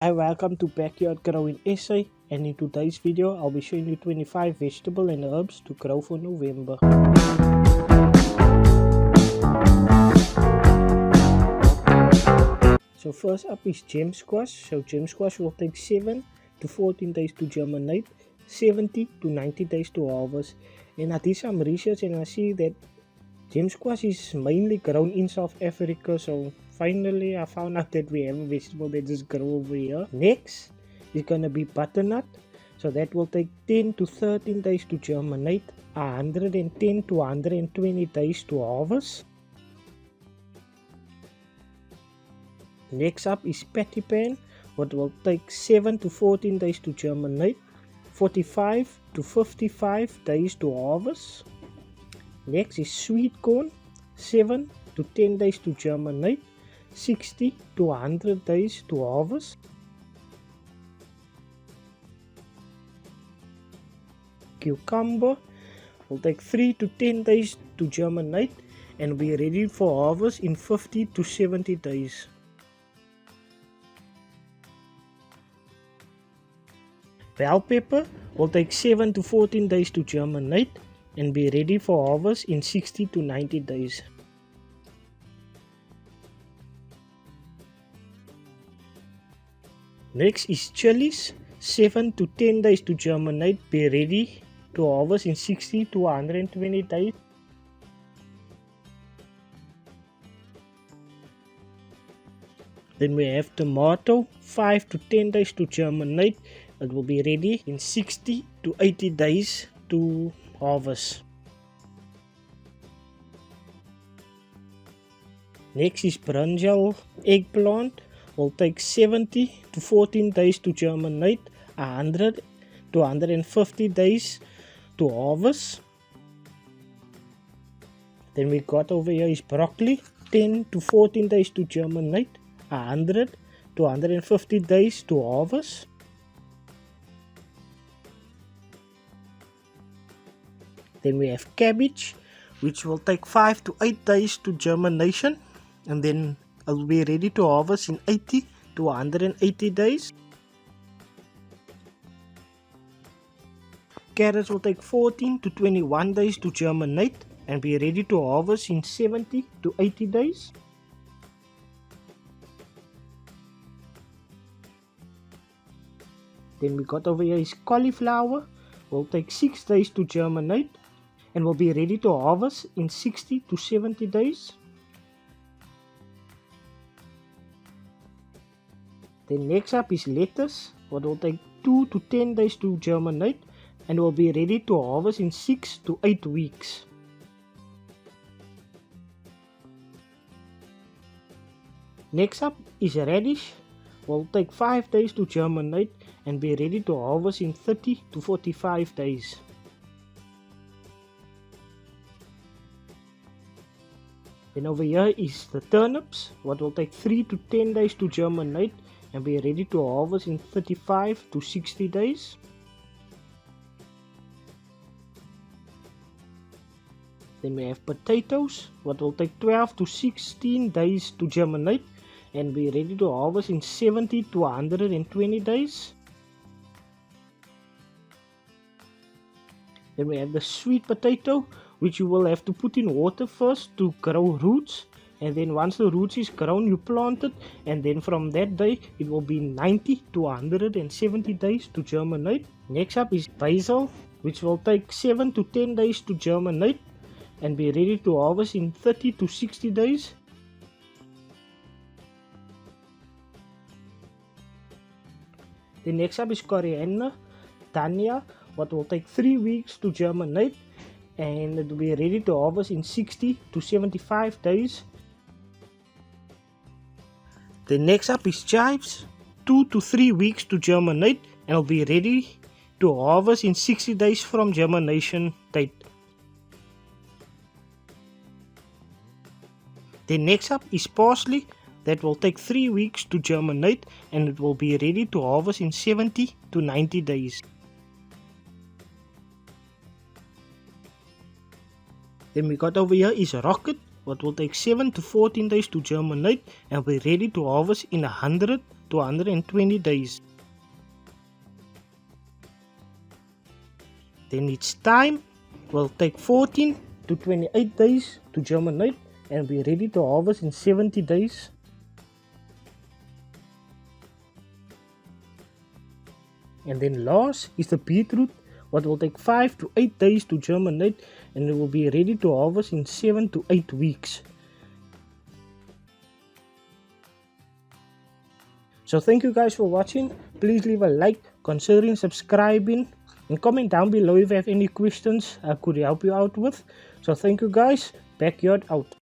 Hi, welcome to Backyard Growing SA, and in today's video I'll be showing you 25 vegetable and herbs to grow for November. So first up is gem squash. So gem squash will take 7 to 14 days to germinate, 70 to 90 days to harvest. And I did some research and I see that gem squash is mainly grown in South Africa, so finally I found out that we have a vegetable that just grow over here. Next is gonna be butternut. So that will take 10 to 13 days to germinate, 110 to 120 days to harvest. Next up is pattypan, what will take 7 to 14 days to germinate, 45 to 55 days to harvest. Next is sweet corn, 7 to 10 days to germinate, 60 to 100 days to harvest. Cucumber will take 3 to 10 days to germinate and be ready for harvest in 50 to 70 days. Bell pepper will take 7 to 14 days to germinate and be ready for harvest in 60 to 90 days. Next is chilies, 7 to 10 days to germinate, be ready to harvest in 60 to 120 days. Then we have tomato, 5 to 10 days to germinate, it will be ready in 60 to 80 days to harvest. Next is brinjal eggplant, will take 70 to 14 days to germinate, 100 to 150 days to harvest. Then we got over here is broccoli, 10 to 14 days to germinate, 100 to 150 days to harvest. Then we have cabbage, which will take 5 to 8 days to germination, and then it will be ready to harvest in 80 to 180 days. Carrots will take 14 to 21 days to germinate and be ready to harvest in 70 to 80 days. Then we got over here is cauliflower, will take 6 days to germinate and will be ready to harvest in 60 to 70 days. Then next up is lettuce, what will take 2 to 10 days to germinate and will be ready to harvest in 6 to 8 weeks. Next up is radish, will take 5 days to germinate and be ready to harvest in 30 to 45 days. Then over here is the turnips, what will take 3 to 10 days to germinate and be ready to harvest in 35 to 60 days. Then we have potatoes, what will take 12 to 16 days to germinate and be ready to harvest in 70 to 120 days. Then we have the sweet potato, which you will have to put in water first to grow roots, and then once the roots is grown you plant it, and then from that day it will be 90 to 170 days to germinate. Next up is basil, which will take 7 to 10 days to germinate and be ready to harvest in 30 to 60 days. The next up is coriander, dhania, what will take 3 weeks to germinate and it will be ready to harvest in 60 to 75 days. The next up is chives, 2 to 3 weeks to germinate and will be ready to harvest in 60 days from germination date. The next up is parsley, that will take 3 weeks to germinate and it will be ready to harvest in 70 to 90 days. Then we got over here is rocket, what will take 7 to 14 days to germinate and be ready to harvest in 100 to 120 days. Then its time will take 14 to 28 days to germinate and be ready to harvest in 70 days. And then last is the beetroot, what will take 5 to 8 days to germinate and it will be ready to harvest in 7 to 8 weeks. So thank you guys for watching. Please leave a like, considering subscribing, and comment down below if you have any questions I could help you out with. So thank you guys. Backyard out.